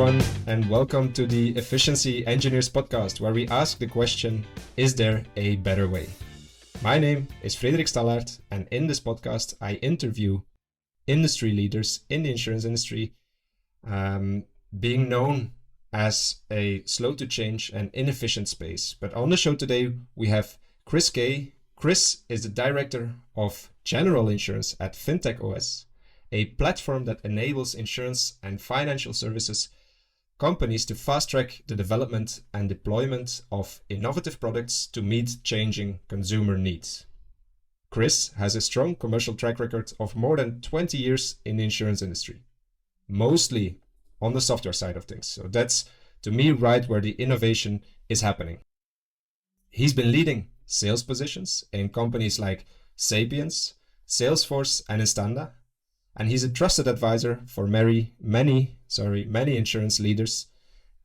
everyone, and welcome to the Efficiency Engineers podcast, where we ask the question, is there a better way? My name is Frederik Stallaert, and in this podcast, I interview industry leaders in the insurance industry, being known as a slow to change and inefficient space. But on the show today, we have Chris Kay. Chris is the Director of General Insurance at fintechOS, a platform that enables insurance and financial services companies to fast-track the development and deployment of innovative products to meet changing consumer needs. Chris has a strong commercial track record of more than 20 years in the insurance industry, mostly on the software side of things. So that's, to me, right where the innovation is happening. He's been leading sales positions in companies like Sapiens, Salesforce, and Instana. And he's a trusted advisor for many insurance leaders,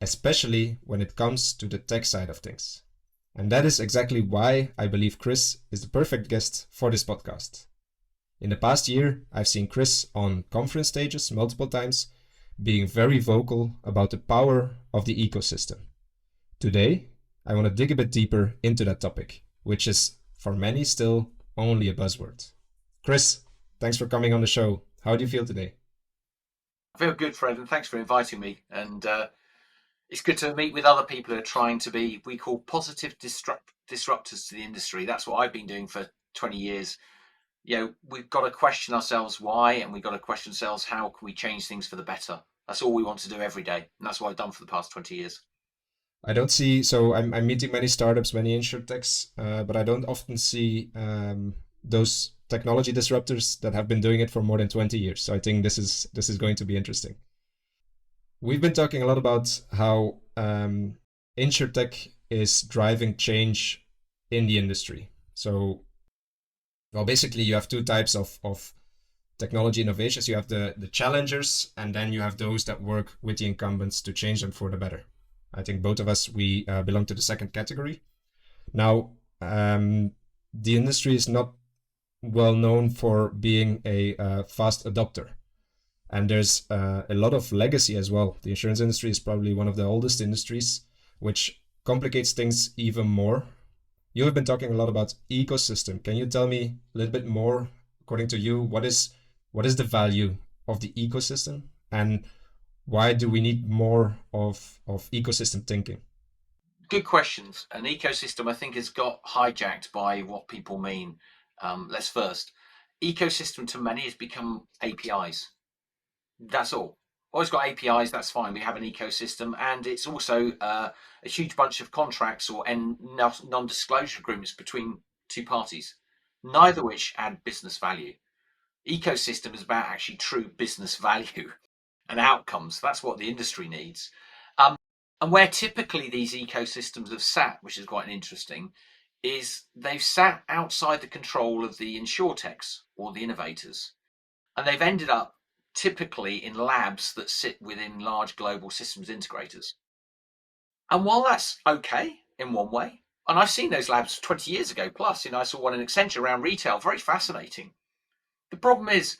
especially when it comes to the tech side of things. And that is exactly why I believe Chris is the perfect guest for this podcast. In the past year, I've seen Chris on conference stages multiple times, being very vocal about the power of the ecosystem. Today, I want to dig a bit deeper into that topic, which is for many still only a buzzword. Chris, thanks for coming on the show. How do you feel today? I feel good, Fred, and thanks for inviting me. And it's good to meet with other people who are trying to be, we call positive disruptors to the industry. That's what I've been doing for 20 years. You know, we've got to question ourselves why, and we've got to question ourselves how can we change things for the better. That's all we want to do every day. And that's what I've done for the past 20 years. I don't see, so I'm meeting many startups, many insurtechs, but I don't often see those technology disruptors that have been doing it for more than 20 years. So I think this is going to be interesting. We've been talking a lot about how insurtech is driving change in the industry. So, well, basically you have two types of technology innovations. You have the challengers, and then you have those that work with the incumbents to change them for the better. I think both of us, we belong to the second category. Now, the industry is not well known for being a fast adopter. And there's a lot of legacy as well. The insurance industry is probably one of the oldest industries, which complicates things even more. You have been talking a lot about ecosystem. Can you tell me a little bit more, according to you, what is the value of the ecosystem, and why do we need more of ecosystem thinking? Good questions. An ecosystem, I think, has got hijacked by what people mean. Let's first, ecosystem to many has become APIs. That's all. Always got APIs, that's fine. We have an ecosystem, and it's also a huge bunch of contracts or non-disclosure agreements between two parties, neither which add business value. Ecosystem is about actually true business value and outcomes. That's what the industry needs. And where typically these ecosystems have sat, which is quite interesting, is they've sat outside the control of the insurtechs or the innovators. And they've ended up typically in labs that sit within large global systems integrators. And while that's okay in one way, and I've seen those labs 20 years ago plus, I saw one in Accenture around retail, very fascinating. The problem is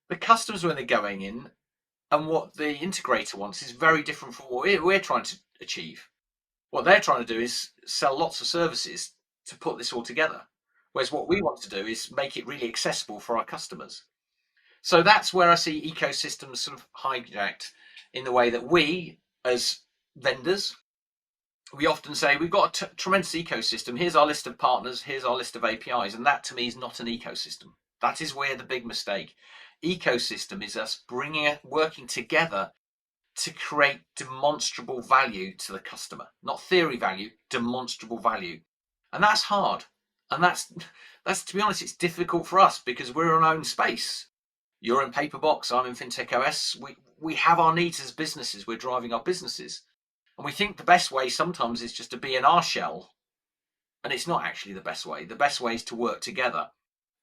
the customers when they're going in and what the integrator wants is very different from what we're trying to achieve. What they're trying to do is sell lots of services to put this all together. Whereas what we want to do is make it really accessible for our customers. So that's where I see ecosystems sort of hijacked in the way that we, as vendors, we often say we've got a tremendous ecosystem. Here's our list of partners. Here's our list of APIs. And that to me is not an ecosystem. That is where the big mistake. Ecosystem is us working together to create demonstrable value to the customer, not theory value, demonstrable value. And that's hard. And that's to be honest, it's difficult for us because we're in our own space. You're in Paperbox, I'm in fintechOS. We have our needs as businesses. We're driving our businesses. And we think the best way sometimes is just to be in our shell. And it's not actually the best way. The best way is to work together.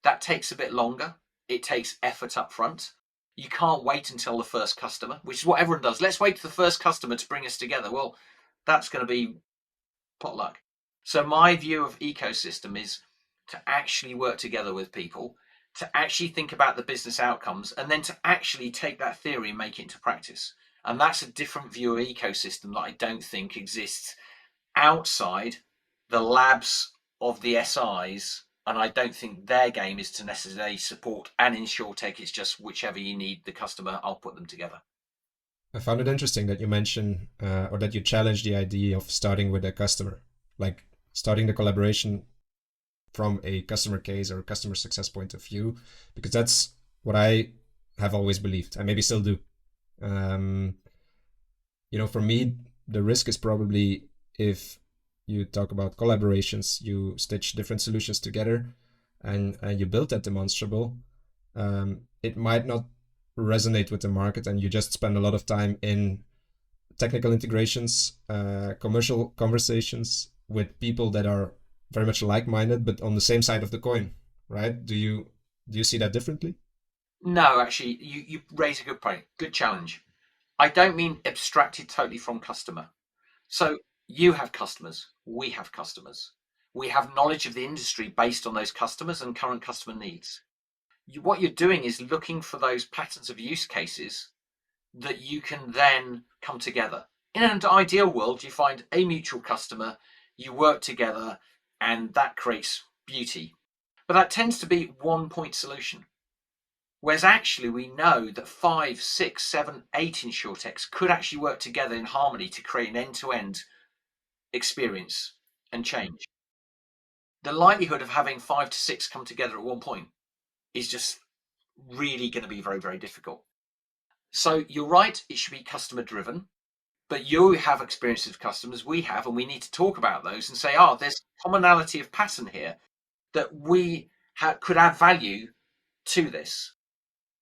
That takes a bit longer. It takes effort up front. You can't wait until the first customer, which is what everyone does. Let's wait for the first customer to bring us together. Well, that's going to be potluck. So my view of ecosystem is to actually work together with people, to actually think about the business outcomes, and then to actually take that theory and make it into practice. And that's a different view of ecosystem that I don't think exists outside the labs of the SIs. And I don't think their game is to necessarily support an insurtech. It's just whichever you need the customer, I'll put them together. I found it interesting that you mention or that you challenge the idea of starting with a customer, like starting the collaboration from a customer case or customer success point of view, because that's what I have always believed and maybe still do. For me, the risk is probably if you talk about collaborations, you stitch different solutions together and you build that demonstrable, it might not resonate with the market and you just spend a lot of time in technical integrations, commercial conversations with people that are very much like-minded, but on the same side of the coin, right? Do you see that differently? No, actually, you raise a good point. Good challenge. I don't mean abstracted totally from customer. So you have customers, we have customers. We have knowledge of the industry based on those customers and current customer needs. What you're doing is looking for those patterns of use cases that you can then come together. In an ideal world, you find a mutual customer, you work together, and that creates beauty. But that tends to be one point solution. Whereas actually we know that 5, 6, 7, 8 insurtechs could actually work together in harmony to create an end-to-end experience and change. The likelihood of having 5 to 6 come together at one point is just really going to be very, very difficult. So you're right, it should be customer driven, but you have experiences of customers, we have, and we need to talk about those and say, there's commonality of pattern here that we could add value to this.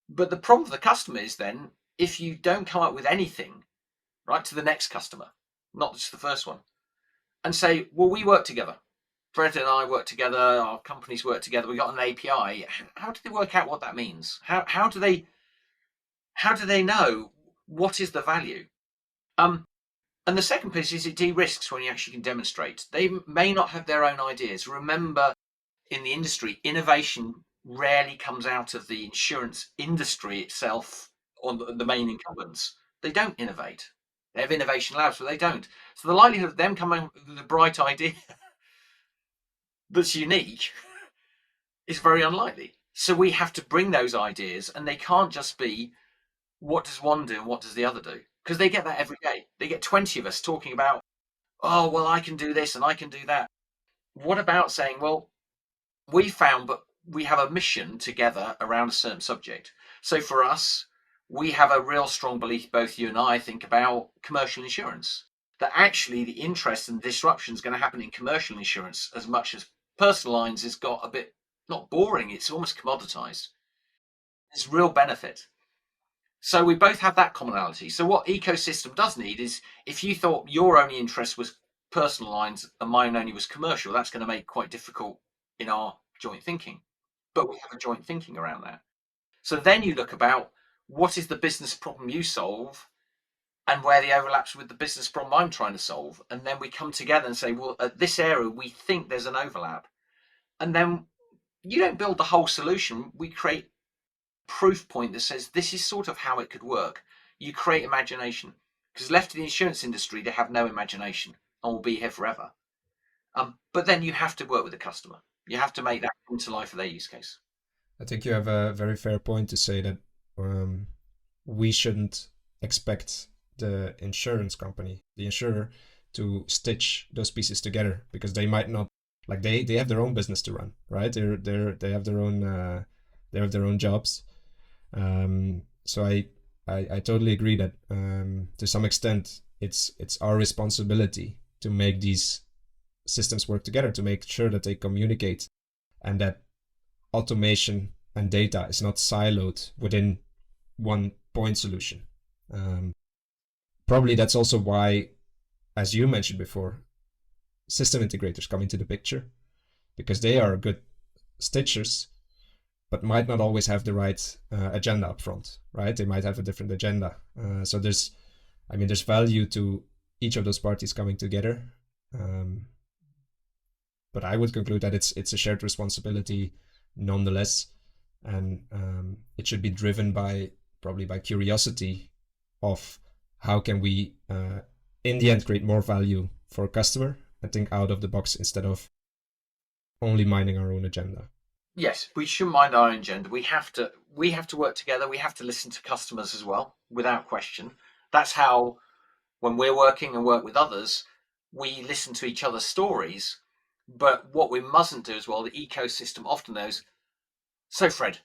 But the problem for the customer is then, if you don't come up with anything, right, to the next customer, not just the first one, and say, well, we work together. Fred and I work together, our companies work together, we got an API. How do they work out what that means? How do they know what is the value? And the second piece is it de-risks when you actually can demonstrate. They may not have their own ideas. Remember, in the industry, innovation rarely comes out of the insurance industry itself on the main incumbents. They don't innovate. They have innovation labs, but they don't. So the likelihood of them coming with a bright idea that's unique is very unlikely. So we have to bring those ideas, and they can't just be, what does one do and what does the other do? Because they get that every day. They get 20 of us talking about, well, I can do this and I can do that. What about saying, well, we found, but we have a mission together around a certain subject. So for us, we have a real strong belief, both you and I think, about commercial insurance, that actually the interest and disruption is going to happen in commercial insurance as much as personal lines has got a bit, not boring, it's almost commoditized. There's real benefit. So we both have that commonality. So what ecosystem does need is, if you thought your only interest was personal lines and mine only was commercial, that's going to make it quite difficult in our joint thinking. But we have a joint thinking around that. So then you look about, what is the business problem you solve and where the overlaps with the business problem I'm trying to solve. And then we come together and say, well, at this area, we think there's an overlap. And then you don't build the whole solution. We create proof point that says this is sort of how it could work. You create imagination, because left to the insurance industry, they have no imagination and will be here forever. But then you have to work with the customer. You have to make that come to life for their use case. I think you have a very fair point to say that we shouldn't expect the insurance company, the insurer, to stitch those pieces together, because they might not, like they have their own business to run, right? They have their own jobs. So I totally agree that to some extent it's our responsibility to make these systems work together, to make sure that they communicate and that automation and data is not siloed within one point solution. Probably that's also why, as you mentioned before, system integrators come into the picture, because they are good stitchers, but might not always have the right agenda up front, right? They might have a different agenda. So there's value to each of those parties coming together. But I would conclude that it's a shared responsibility nonetheless, and it should be driven by curiosity of how can we in the end create more value for a customer and think out of the box instead of only minding our own agenda. Yes, we shouldn't mind our own agenda. We have to work together. We have to listen to customers as well, without question. That's how, when we're working and work with others, we listen to each other's stories. But what we mustn't do as well, the ecosystem often knows. So, Fred,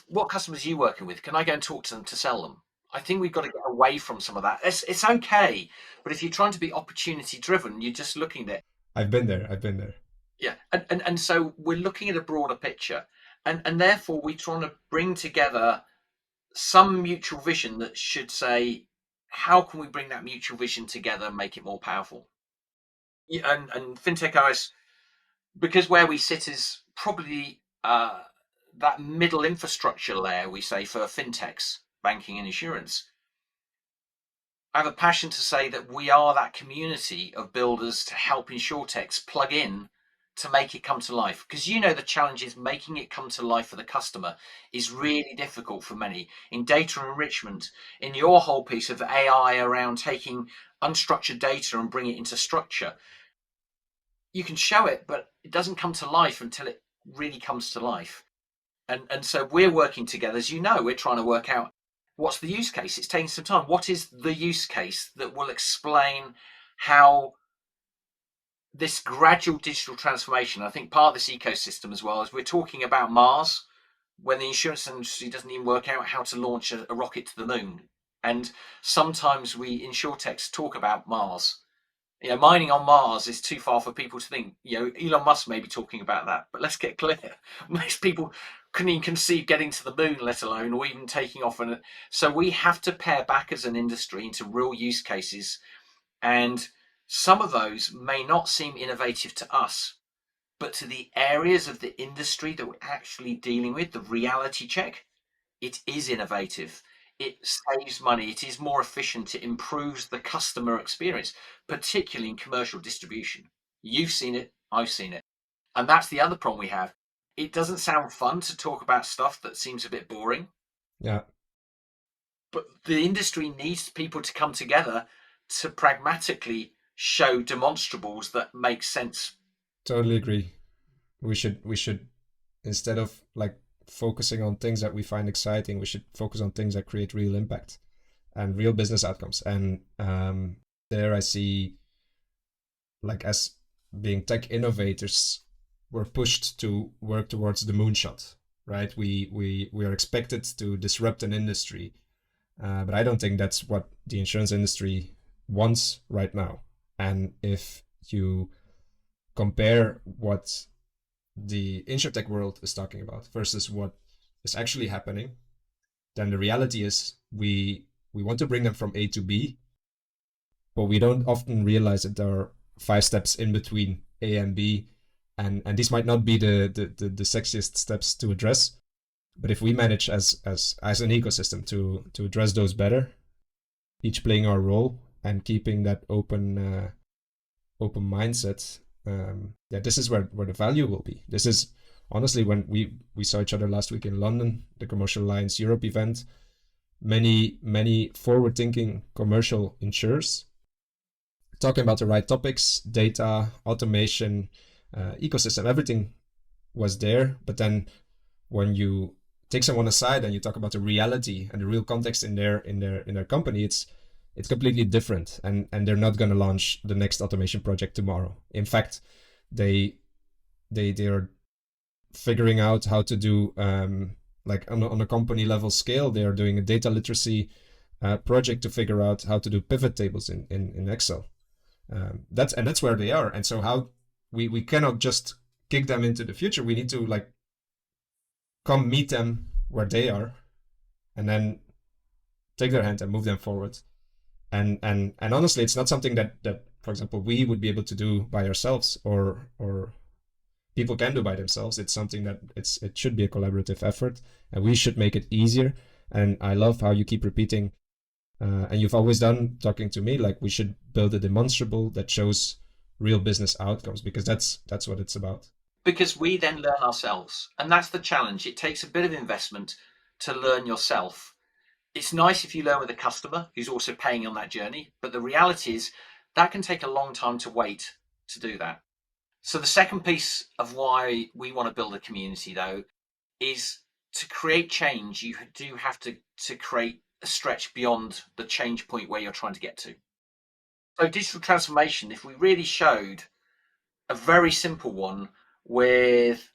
what customers are you working with? Can I go and talk to them to sell them? I think we've got to get away from some of that. It's okay, but if you're trying to be opportunity driven, you're just looking at, I've been there. yeah, and so we're looking at a broader picture, and therefore we're trying to bring together some mutual vision that should say, how can we bring that mutual vision together and make it more powerful? Yeah, and fintechOS, because where we sit is probably that middle infrastructure layer, we say, for fintechs, banking and insurance. I have a passion to say that we are that community of builders to help insurtechs plug in to make it come to life. Because the challenge is making it come to life for the customer is really difficult for many. In data enrichment, in your whole piece of AI around taking unstructured data and bring it into structure, you can show it, but it doesn't come to life until it really comes to life. And so we're working together, as we're trying to work out what's the use case. It's taking some time. What is the use case that will explain how this gradual digital transformation? I think part of this ecosystem as well is we're talking about Mars when the insurance industry doesn't even work out how to launch a rocket to the moon. And sometimes we insurtechs talk about Mars. Mining on Mars is too far for people to think. Elon Musk may be talking about that, but let's get clear. Most people couldn't even conceive getting to the moon, let alone, or even taking off. And so we have to pare back as an industry into real use cases. And some of those may not seem innovative to us, but to the areas of the industry that we're actually dealing with, the reality check, it is innovative. It saves money. It is more efficient. It improves the customer experience, particularly in commercial distribution. You've seen it. I've seen it. And that's the other problem we have. It doesn't sound fun to talk about stuff that seems a bit boring. Yeah. But the industry needs people to come together to pragmatically show demonstrables that make sense. Totally agree. We should instead of like focusing on things that we find exciting, we should focus on things that create real impact and real business outcomes. And there I see, like, as being tech innovators, we're pushed to work towards the moonshot, right? We are expected to disrupt an industry, but I don't think that's what the insurance industry wants right now. And if you compare what the insurtech world is talking about versus what is actually happening, then the reality is we want to bring them from A to B, but we don't often realize that there are 5 steps in between A and B, and these might not be the sexiest steps to address, but if we manage as an ecosystem to address those better, each playing our role and keeping that open mindset, this is where the value will be. This is honestly when we saw each other last week in London, the Commercial Alliance Europe event. Many forward-thinking commercial insurers talking about the right topics, data, automation, ecosystem, everything was there. But then when you take someone aside and you talk about the reality and the real context in their company, it's completely different, and they're not going to launch the next automation project tomorrow. In fact, they are figuring out how to do like on a company level scale. They are doing a data literacy project to figure out how to do pivot tables in Excel. That's where they are. And so how we cannot just kick them into the future. We need to like come meet them where they are, and then take their hand and move them forward. And honestly, it's not something that for example we would be able to do by ourselves, or people can do by themselves. It's something that it should be a collaborative effort, and we should make it easier. And I love how you keep repeating, and you've always done, talking to me, like we should build a demonstrable that shows real business outcomes, because that's what it's about. Because we then learn ourselves, and that's the challenge. It takes a bit of investment to learn yourself. It's nice if you learn with a customer who's also paying on that journey, but the reality is that can take a long time to wait to do that. So the second piece of why we want to build a community, though, is to create change. You do have to create a stretch beyond the change point where you're trying to get to. So digital transformation, if we really showed a very simple one with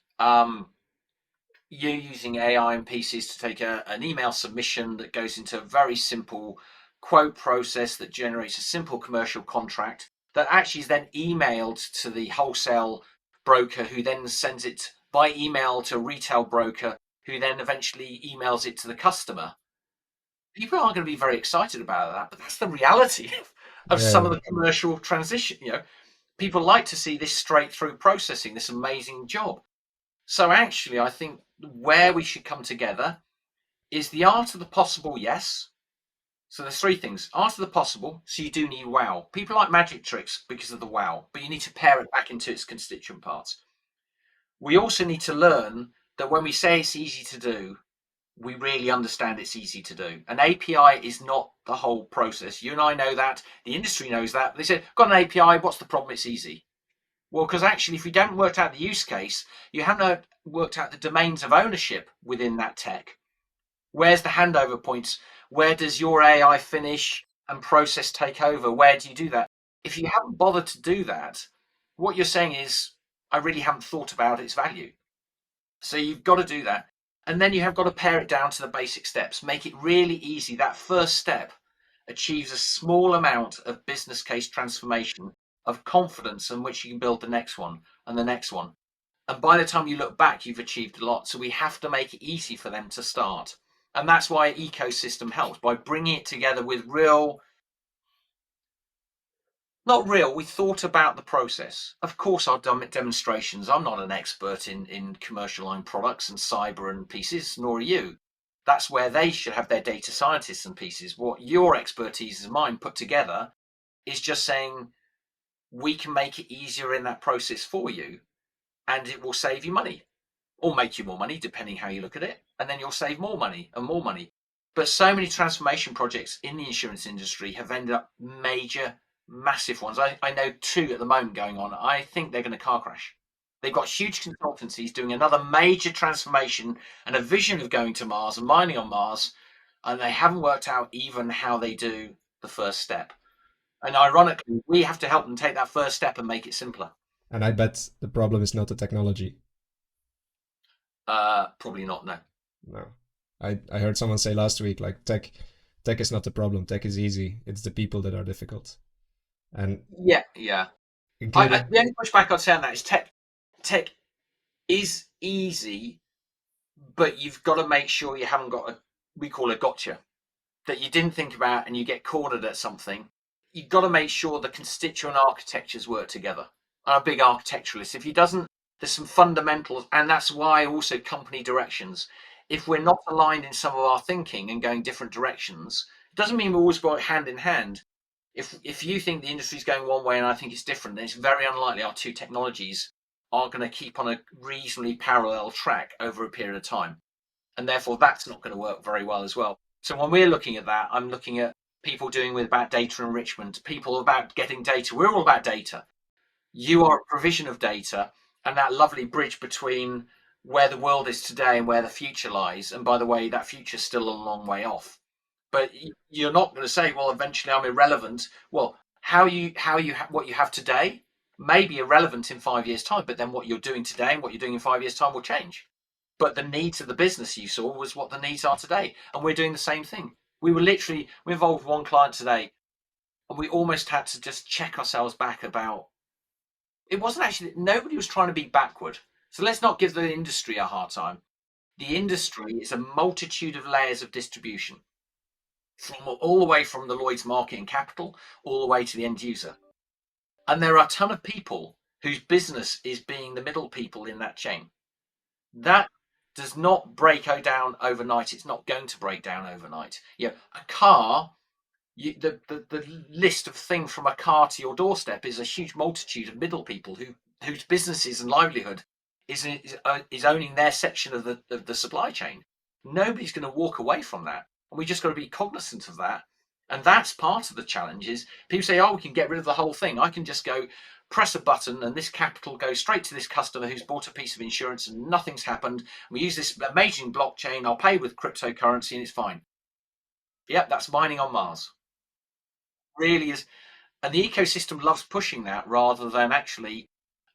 you using AI and pieces to take an email submission that goes into a very simple quote process that generates a simple commercial contract that actually is then emailed to the wholesale broker, who then sends it by email to a retail broker, who then eventually emails it to the customer. People aren't going to be very excited about that, but that's the reality of some of Yeah. the commercial transition. People like to see this straight through processing, this amazing job. So actually, I think where we should come together is the art of the possible, yes. So there's three things. Art of the possible, so you do need wow. People like magic tricks because of the wow, but you need to pare it back into its constituent parts. We also need to learn that when we say it's easy to do, we really understand it's easy to do. An API is not the whole process. You and I know that. The industry knows that. They said, got an API, what's the problem? It's easy. Well, because actually, if you don't work out the use case, you haven't worked out the domains of ownership within that tech. Where's the handover points? Where does your AI finish and process take over? Where do you do that? If you haven't bothered to do that, what you're saying is, I really haven't thought about its value. So you've got to do that. And then you have got to pare it down to the basic steps, make it really easy. That first step achieves a small amount of business case transformation, of confidence, in which you can build the next one and the next one. And by the time you look back, you've achieved a lot. So we have to make it easy for them to start. And that's why ecosystem helps, by bringing it together with we thought about the process. Of course, our demonstrations, I'm not an expert in commercial line products and cyber and pieces, nor are you. That's where they should have their data scientists and pieces. What your expertise and mine put together is just saying, we can make it easier in that process for you, and it will save you money or make you more money, depending how you look at it. And then you'll save more money and more money. But so many transformation projects in the insurance industry have ended up massive ones. I know two at the moment going on. I think they're going to car crash. They've got huge consultancies doing another major transformation and a vision of going to Mars and mining on Mars, and they haven't worked out even how they do the first step. And ironically, we have to help them take that first step and make it simpler. And I bet the problem is not the technology. Probably not, no. No. I heard someone say last week, like tech is not the problem. Tech is easy. It's the people that are difficult. And Yeah. including The only pushback I'd say on that is tech is easy, but you've got to make sure you haven't got we call a gotcha, that you didn't think about and you get cornered at something. You've got to make sure the constituent architectures work together. I'm a big architecturalist. If he doesn't, there's some fundamentals, and that's why also company directions. If we're not aligned in some of our thinking and going different directions, it doesn't mean we always go hand in hand. If you think the industry is going one way and I think it's different, then it's very unlikely our two technologies are going to keep on a reasonably parallel track over a period of time. And therefore, that's not going to work very well as well. So when we're looking at that, I'm looking at people doing with about data enrichment, people about getting data. We're all about data. You are a provision of data, and that lovely bridge between where the world is today and where the future lies. And by the way, that future is still a long way off. But you're not going to say, well, eventually I'm irrelevant. Well, what you have today may be irrelevant in 5 years' time, but then what you're doing today and what you're doing in 5 years' time will change. But the needs of the business you saw was what the needs are today, and we're doing the same thing. We involved one client today, and we almost had to just check ourselves back about. It wasn't actually, nobody was trying to be backward. So let's not give the industry a hard time. The industry is a multitude of layers of distribution, from all the way from the Lloyd's market and capital, all the way to the end user. And there are a ton of people whose business is being the middle people in that chain. That does not break down overnight. It's not going to break down overnight. A car, the list of things from a car to your doorstep is a huge multitude of middle people whose businesses and livelihood is owning their section of the supply chain. Nobody's going to walk away from that. And we just got to be cognizant of that. And that's part of the challenge. Is people say, oh, we can get rid of the whole thing. I can just go press a button and this capital goes straight to this customer who's bought a piece of insurance and nothing's happened. We use this amazing blockchain. I'll pay with cryptocurrency and it's fine. Yep, that's mining on Mars. Really is. And the ecosystem loves pushing that rather than actually,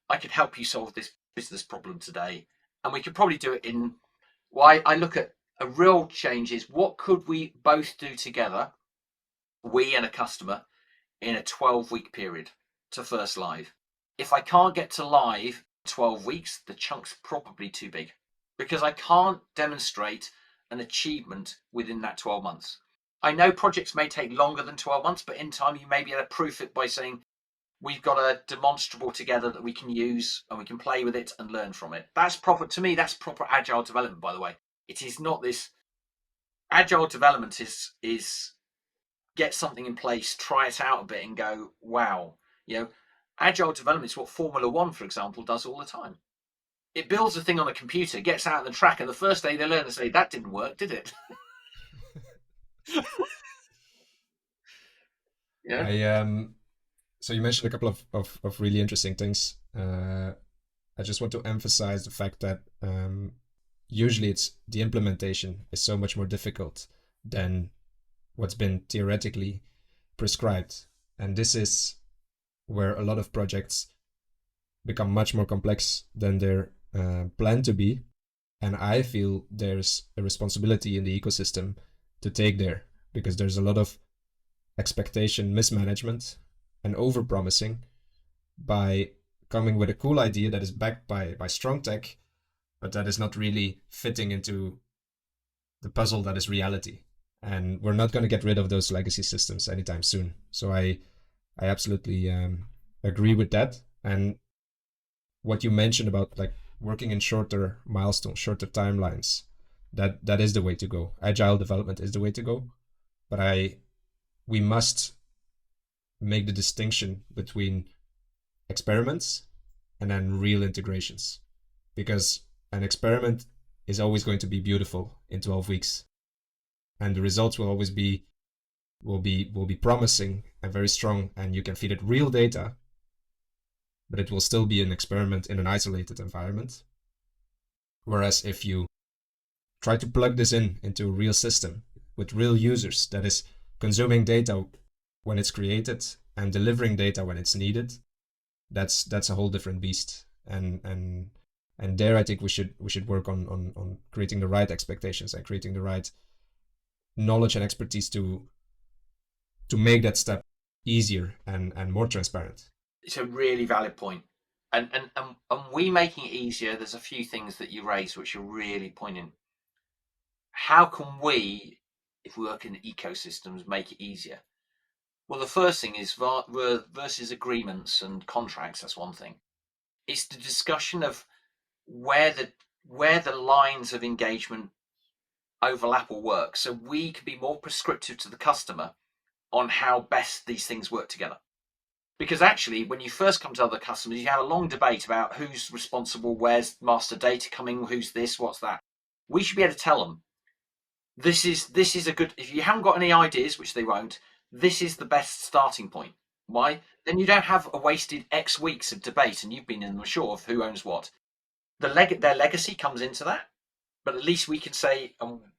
I could help you solve this business problem today. And we could probably do it in, well, I look at a real change is what could we both do together, we and a customer, in a 12-week period to first live. If I can't get to live 12 weeks, the chunk's probably too big because I can't demonstrate an achievement within that 12 months. I know projects may take longer than 12 months, but in time you may be able to proof it by saying, we've got a demonstrable together that we can use and we can play with it and learn from it. That's proper, to me, that's proper agile development, by the way. It is not this agile development is get something in place, try it out a bit and go, wow. Agile development is what Formula One, for example, does all the time. It builds a thing on a computer, gets out on the track, and the first day they learn to say, that didn't work, did it? Yeah. So you mentioned a couple of really interesting things. I just want to emphasize the fact that usually it's the implementation is so much more difficult than what's been theoretically prescribed. And this is where a lot of projects become much more complex than they're planned to be. And I feel there's a responsibility in the ecosystem to take there because there's a lot of expectation mismanagement and overpromising by coming with a cool idea that is backed by strong tech, but that is not really fitting into the puzzle that is reality. And we're not going to get rid of those legacy systems anytime soon. So I absolutely agree with that. And what you mentioned about like working in shorter milestones, shorter timelines, that is the way to go. Agile development is the way to go. But we must make the distinction between experiments and then real integrations, because an experiment is always going to be beautiful in 12 weeks and the results will always be promising and very strong, and you can feed it real data, but it will still be an experiment in an isolated environment. Whereas if you try to plug this into a real system with real users that is consuming data when it's created and delivering data when it's needed, that's a whole different beast. And there I think we should work on creating the right expectations and creating the right knowledge and expertise to make that step easier and more transparent. It's a really valid point. And we making it easier, there's a few things that you raised which are really poignant. How can we, if we work in ecosystems, make it easier? Well, the first thing is versus agreements and contracts. That's one thing. It's the discussion of where the lines of engagement overlap or work, so we can be more prescriptive to the customer on how best these things work together. Because actually, when you first come to other customers, you have a long debate about who's responsible, where's master data coming, who's this, what's that. We should be able to tell them, this is a good, if you haven't got any ideas, which they won't, this is the best starting point. Why? Then you don't have a wasted X weeks of debate, and you've been in the shore of who owns what. Their legacy comes into that, but at least we can say,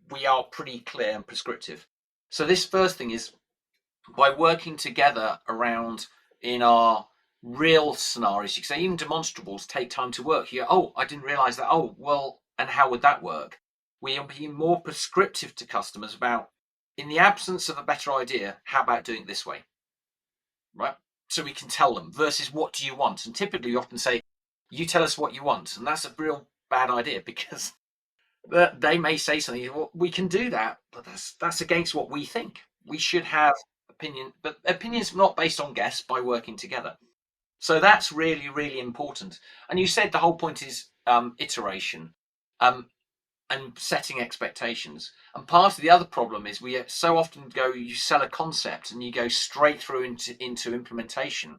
we are pretty clear and prescriptive. So this first thing is, by working together around in our real scenarios, you can say even demonstrables take time to work. You go, oh, I didn't realize that. Oh, well, and how would that work? We are being more prescriptive to customers about, in the absence of a better idea, how about doing it this way? Right? So we can tell them versus what do you want? And typically we often say, you tell us what you want. And that's a real bad idea because they may say something, well, we can do that, but that's against what we think. We should have opinion, but opinions not based on guess, by working together. So that's really, really important. And you said the whole point is iteration and setting expectations. And part of the other problem is we so often you sell a concept and you go straight through into implementation.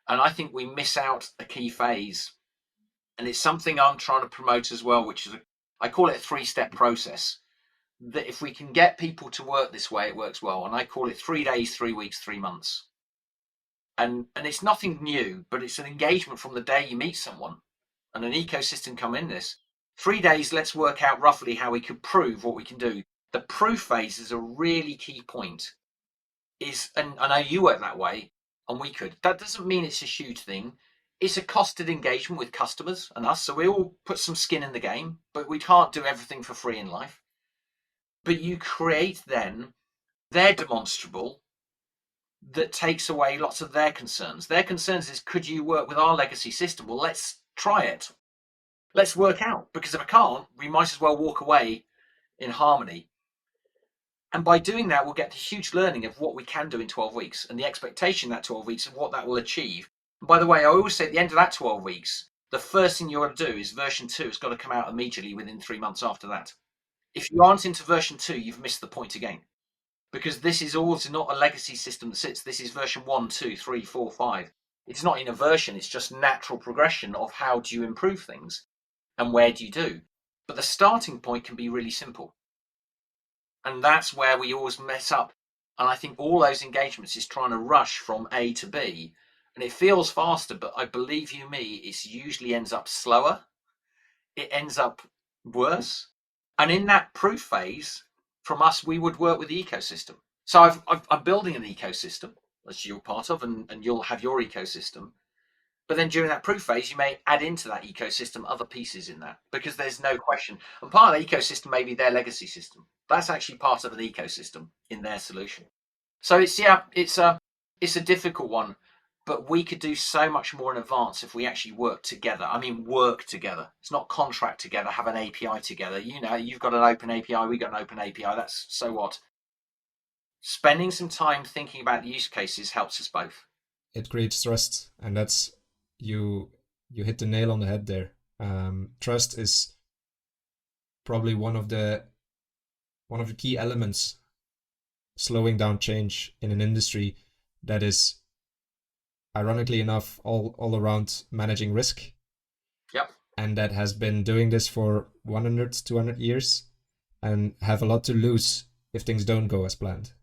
And I think we miss out a key phase. And it's something I'm trying to promote as well, which is I call it a 3-step process. that if we can get people to work this way, it works well. And I call it 3 days, 3 weeks, 3 months. And it's nothing new, but it's an engagement from the day you meet someone, and an ecosystem come in this. 3 days, let's work out roughly how we could prove what we can do. The proof phase is a really key point. And I know you work that way, and we could. That doesn't mean it's a huge thing. It's a costed engagement with customers and us, so we all put some skin in the game, but we can't do everything for free in life. But you create then their demonstrable that takes away lots of their concerns. Their concerns is, could you work with our legacy system? Well, let's try it. Let's work out, because if I can't, we might as well walk away in harmony. And by doing that, we'll get the huge learning of what we can do in 12 weeks and the expectation that 12 weeks of what that will achieve. And by the way, I always say at the end of that 12 weeks, the first thing you've got to do is version 2 has got to come out immediately within 3 months after that. If you aren't into version 2, you've missed the point again. Because this is also not a legacy system that sits. This is version 1, 2, 3, 4, 5. It's not in a version, it's just natural progression of how do you improve things and where do you do. But the starting point can be really simple. And that's where we always mess up. And I think all those engagements is trying to rush from A to B. And it feels faster, but I believe you me, it usually ends up slower. It ends up worse. And in that proof phase, from us, we would work with the ecosystem. So I'm building an ecosystem, as you're part of, and you'll have your ecosystem. But then during that proof phase, you may add into that ecosystem other pieces in that, because there's no question. And part of the ecosystem may be their legacy system. That's actually part of an ecosystem in their solution. So it's a difficult one, but we could do so much more in advance if we actually work together. I mean, work together. It's not contract together, have an API together. You know, you've got an open API, we got an open API. That's so what. Spending some time thinking about the use cases helps us both. It creates trust, and that's you hit the nail on the head there. Trust is probably one of the key elements slowing down change in an industry that is, ironically enough, all around managing risk. Yep. And that has been doing this for 100, 200 years and have a lot to lose if things don't go as planned.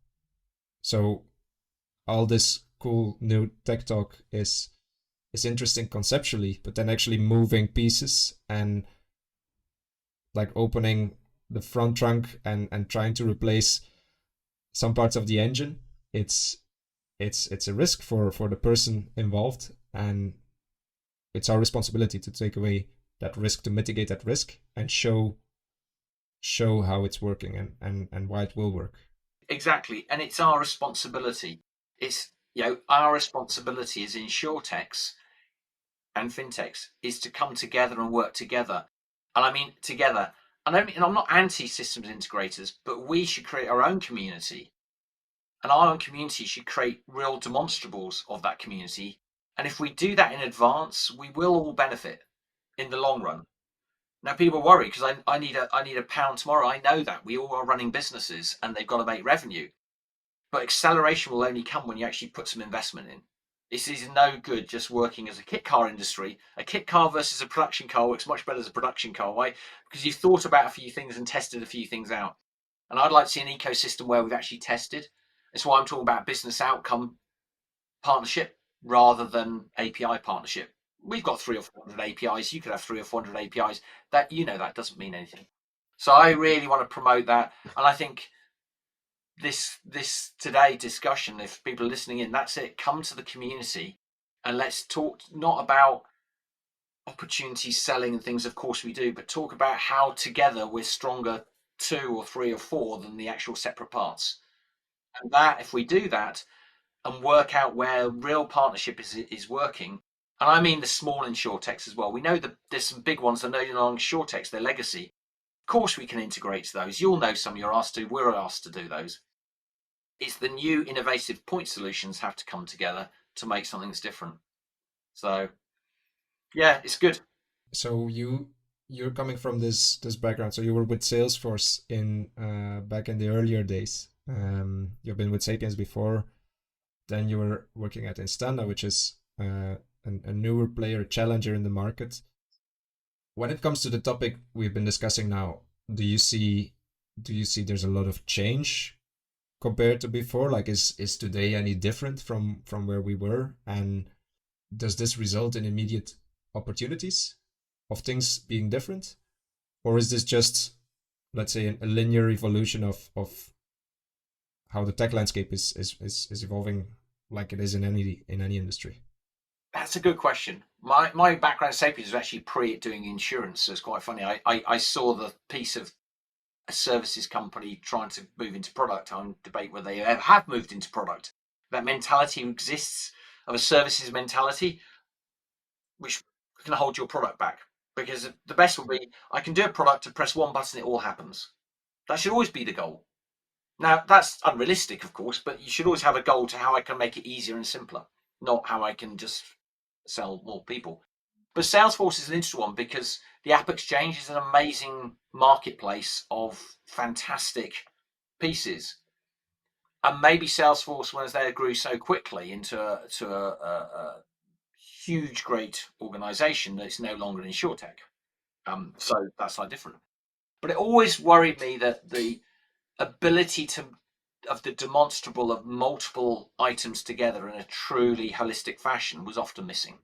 So all this cool new tech talk is interesting conceptually, but then actually moving pieces and like opening the front trunk and trying to replace some parts of the engine, it's a risk for the person involved, and it's our responsibility to take away that risk, to mitigate that risk and show how it's working and why it will work. Exactly. And it's our responsibility. It's, our responsibility as insurtechs and fintechs is to come together and work together. And I mean together. And I'm not anti-systems integrators, but we should create our own community. And our own community should create real demonstrables of that community. And if we do that in advance, we will all benefit in the long run. Now people worry because I need a pound tomorrow. I know that we all are running businesses and they've got to make revenue. But acceleration will only come when you actually put some investment in. This is no good just working as a kit car industry. A kit car versus a production car works much better as a production car, right? Because you've thought about a few things and tested a few things out. And I'd like to see an ecosystem where we've actually tested. That's why I'm talking about business outcome partnership rather than API partnership. We've got 300 or 400 APIs. You could have 300 or 400 APIs. That that doesn't mean anything. So I really want to promote that, and I think this today discussion, if people are listening in, that's it. Come to the community and let's talk not about opportunities selling and things, of course we do, but talk about how together we're stronger 2 or 3 or 4 than the actual separate parts. And that if we do that and work out where real partnership is working, and I mean the small insurtechs as well. We know that there's some big ones that are no longer insurtechs, they're legacy. Of course we can integrate those. You'll know some you're asked to, we're asked to do those. It's the new innovative point solutions have to come together to make something that's different. So yeah, it's good. So you're coming from this background. So you were with Salesforce in back in the earlier days. You've been with Sapiens before. Then you were working at Instana, which is a newer player, a challenger in the market. When it comes to the topic we've been discussing now, do you see do you see there's a lot of change compared to before? Like, is today any different from where we were? And does this result in immediate opportunities of things being different? Or is this just, let's say, a linear evolution of how the tech landscape is evolving, like it is in any industry? That's a good question. My background at Sapiens was actually doing insurance, so it's quite funny. I saw the piece of a services company trying to move into product. I debate whether they have moved into product. That mentality exists of a services mentality, which can hold your product back. Because the best would be, I can do a product to press one button, it all happens. That should always be the goal. Now, that's unrealistic, of course, but you should always have a goal to how I can make it easier and simpler, not how I can just sell more people. But Salesforce is an interesting one because the App Exchange is an amazing marketplace of fantastic pieces. And maybe Salesforce, when they grew so quickly into a huge, great organization, that it's no longer an insurtech. So that's like different. But it always worried me that the ability of the demonstrable of multiple items together in a truly holistic fashion was often missing.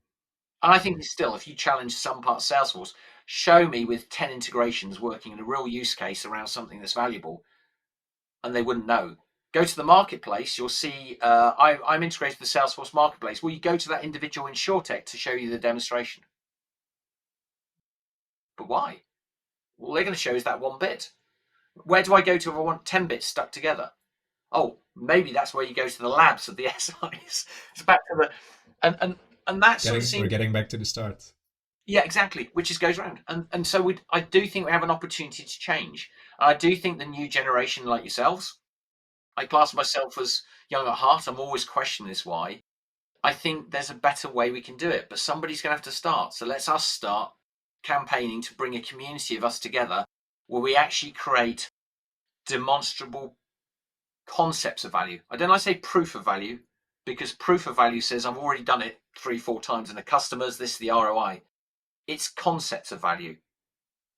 And I think still, if you challenge some parts of Salesforce, show me with 10 integrations working in a real use case around something that's valuable, and they wouldn't know. Go to the marketplace, you'll see I'm integrated with the Salesforce marketplace. Well, you go to that individual insurtech to show you the demonstration. But why? Well, they're going to show us that one bit. Where do I go to if I want 10 bits stuck together? Oh, maybe that's where you go to the labs of the SIs. It's back to the and that sort of seems, we're getting back to the start. Yeah, exactly, which just goes around. And so I do think we have an opportunity to change. And I do think the new generation, like yourselves, I class myself as young at heart. I'm always questioning this why. I think there's a better way we can do it, but somebody's going to have to start. So let's us start campaigning to bring a community of us together where we actually create demonstrable concepts of value. I don't like to say proof of value, because proof of value says I've already done it 3-4 times in the customers, this is the ROI. It's concepts of value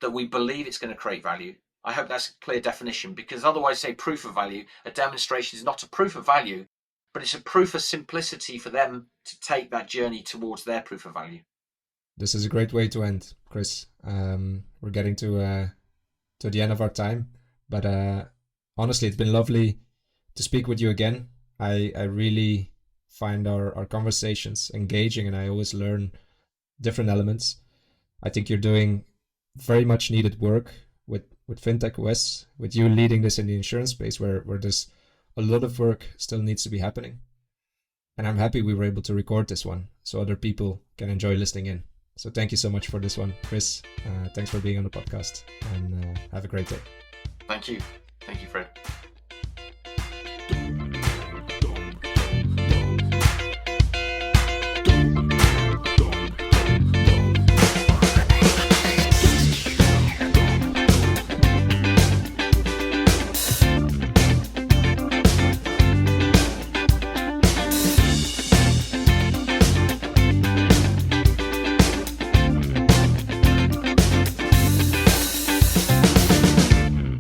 that we believe it's going to create value. I hope that's a clear definition, because otherwise, say proof of value, a demonstration is not a proof of value, but it's a proof of simplicity for them to take that journey towards their proof of value. This is a great way to end, Chris. We're getting to the end of our time, but honestly, it's been lovely to speak with you again. I really find our conversations engaging, and I always learn different elements. I think you're doing very much needed work with fintechOS, with you leading this in the insurance space where there's a lot of work still needs to be happening. And I'm happy we were able to record this one so other people can enjoy listening in. So thank you so much for this one, Chris. Thanks for being on the podcast, and have a great day. Thank you. Thank you, Fred.